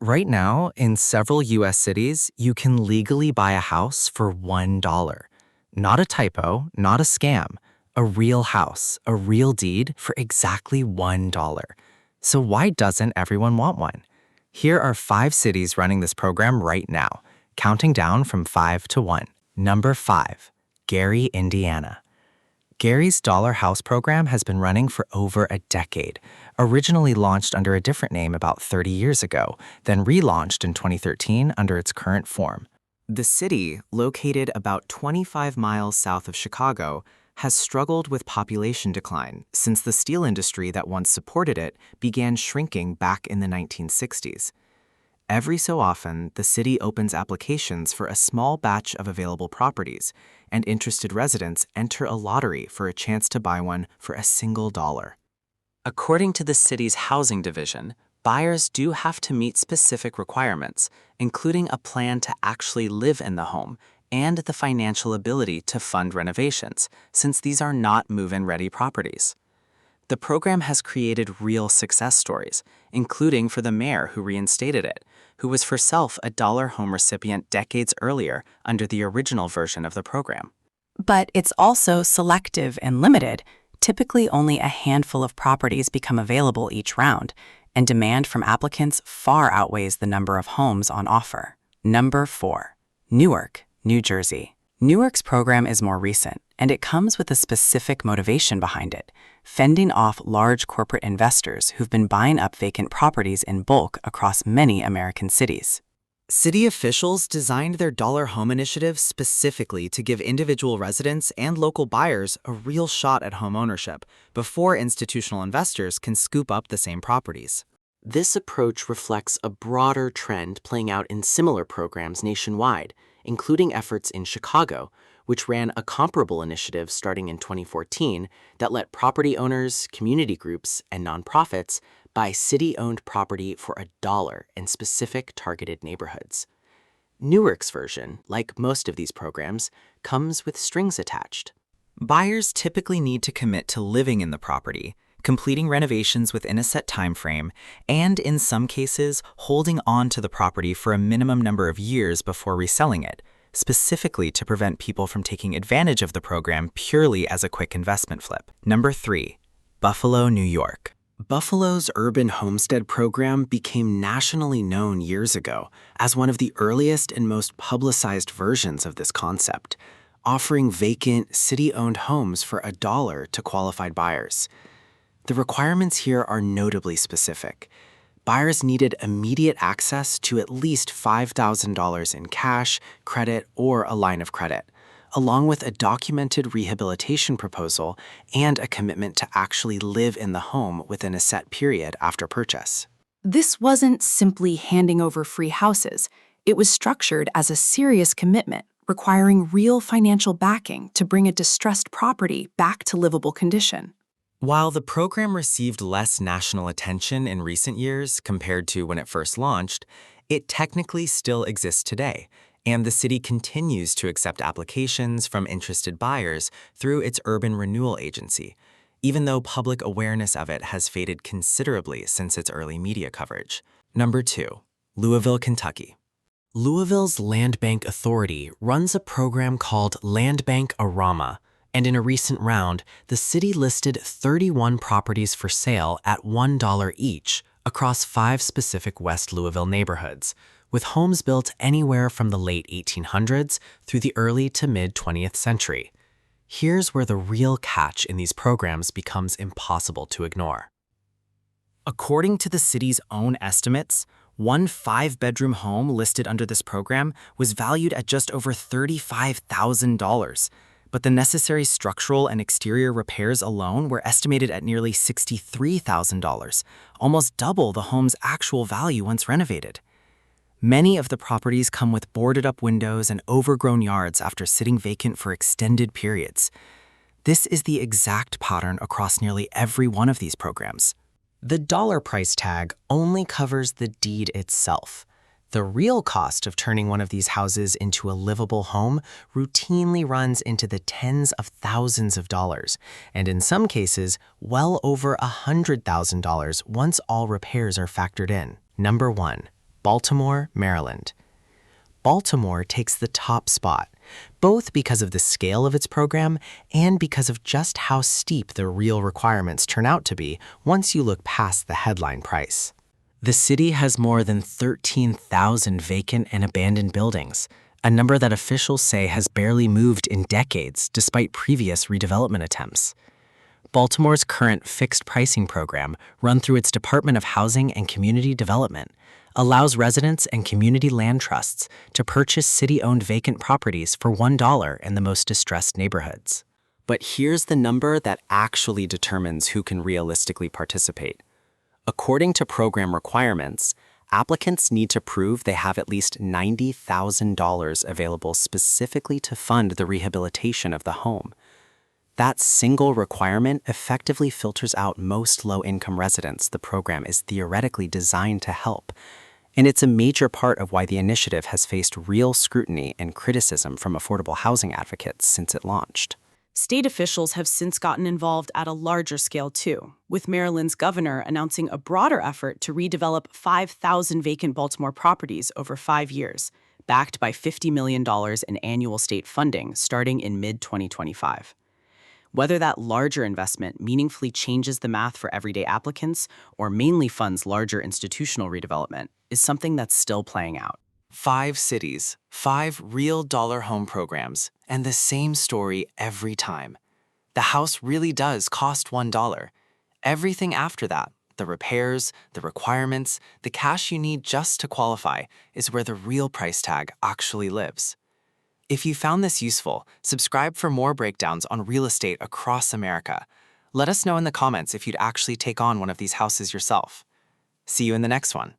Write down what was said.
Right now, in several US cities, you can legally buy a house for $1. Not a typo, not a scam. A real house, a real deed for exactly $1. So why doesn't everyone want one? Here are 5 cities running this program right now, counting down from 5 to 1. Number 5, Gary, Indiana. Gary's Dollar House program has been running for over a decade, originally launched under a different name about 30 years ago, then relaunched in 2013 under its current form. The city, located about 25 miles south of Chicago, has struggled with population decline since the steel industry that once supported it began shrinking back in the 1960s. Every so often, the city opens applications for a small batch of available properties, and interested residents enter a lottery for a chance to buy one for a single dollar. According to the city's housing division, buyers do have to meet specific requirements, including a plan to actually live in the home and the financial ability to fund renovations, since these are not move-in ready properties. The program has created real success stories, including for the mayor who reinstated it, who was herself a Dollar Home recipient decades earlier under the original version of the program. But it's also selective and limited. Typically, only a handful of properties become available each round, and demand from applicants far outweighs the number of homes on offer. Number 4, Newark, New Jersey. Newark's program is more recent, and it comes with a specific motivation behind it: fending off large corporate investors who've been buying up vacant properties in bulk across many American cities. City officials designed their Dollar Home initiative specifically to give individual residents and local buyers a real shot at home ownership before institutional investors can scoop up the same properties. This approach reflects a broader trend playing out in similar programs nationwide, including efforts in Chicago, which ran a comparable initiative starting in 2014 that let property owners, community groups, and nonprofits buy city-owned property for $1 in specific targeted neighborhoods. Newark's version, like most of these programs, comes with strings attached. Buyers typically need to commit to living in the property, completing renovations within a set time frame, and in some cases, holding on to the property for a minimum number of years before reselling it, specifically to prevent people from taking advantage of the program purely as a quick investment flip. Number 3, Buffalo, New York. Buffalo's urban homestead program became nationally known years ago as one of the earliest and most publicized versions of this concept, offering vacant, city-owned homes for $1 to qualified buyers. The requirements here are notably specific. Buyers needed immediate access to at least $5,000 in cash, credit, or a line of credit, along with a documented rehabilitation proposal and a commitment to actually live in the home within a set period after purchase. This wasn't simply handing over free houses. It was structured as a serious commitment, requiring real financial backing to bring a distressed property back to livable condition. While the program received less national attention in recent years compared to when it first launched, it technically still exists today, and the city continues to accept applications from interested buyers through its urban renewal agency, even though public awareness of it has faded considerably since its early media coverage. Number 2, Louisville, Kentucky. Louisville's Land Bank Authority runs a program called Land Bank Arama, and in a recent round, the city listed 31 properties for sale at $1 each across 5 specific West Louisville neighborhoods, with homes built anywhere from the late 1800s through the early to mid-20th century. Here's where the real catch in these programs becomes impossible to ignore. According to the city's own estimates, one 5-bedroom home listed under this program was valued at just over $35,000. But the necessary structural and exterior repairs alone were estimated at nearly $63,000, almost double the home's actual value once renovated. Many of the properties come with boarded-up windows and overgrown yards after sitting vacant for extended periods. This is the exact pattern across nearly every one of these programs. The dollar price tag only covers the deed itself. The real cost of turning one of these houses into a livable home routinely runs into the tens of thousands of dollars, and in some cases, well over $100,000 once all repairs are factored in. Number 1, Baltimore, Maryland. Baltimore takes the top spot, both because of the scale of its program and because of just how steep the real requirements turn out to be once you look past the headline price. The city has more than 13,000 vacant and abandoned buildings, a number that officials say has barely moved in decades despite previous redevelopment attempts. Baltimore's current fixed pricing program, run through its Department of Housing and Community Development, allows residents and community land trusts to purchase city-owned vacant properties for $1 in the most distressed neighborhoods. But here's the number that actually determines who can realistically participate. According to program requirements, applicants need to prove they have at least $90,000 available specifically to fund the rehabilitation of the home. That single requirement effectively filters out most low-income residents the program is theoretically designed to help, and it's a major part of why the initiative has faced real scrutiny and criticism from affordable housing advocates since it launched. State officials have since gotten involved at a larger scale too, with Maryland's governor announcing a broader effort to redevelop 5,000 vacant Baltimore properties over 5 years, backed by $50 million in annual state funding starting in mid-2025. Whether that larger investment meaningfully changes the math for everyday applicants or mainly funds larger institutional redevelopment is something that's still playing out. 5 cities, 5 real dollar home programs, and the same story every time. The house really does cost $1. Everything after that, the repairs, the requirements, the cash you need just to qualify, is where the real price tag actually lives. If you found this useful, subscribe for more breakdowns on real estate across America. Let us know in the comments if you'd actually take on one of these houses yourself. See you in the next one.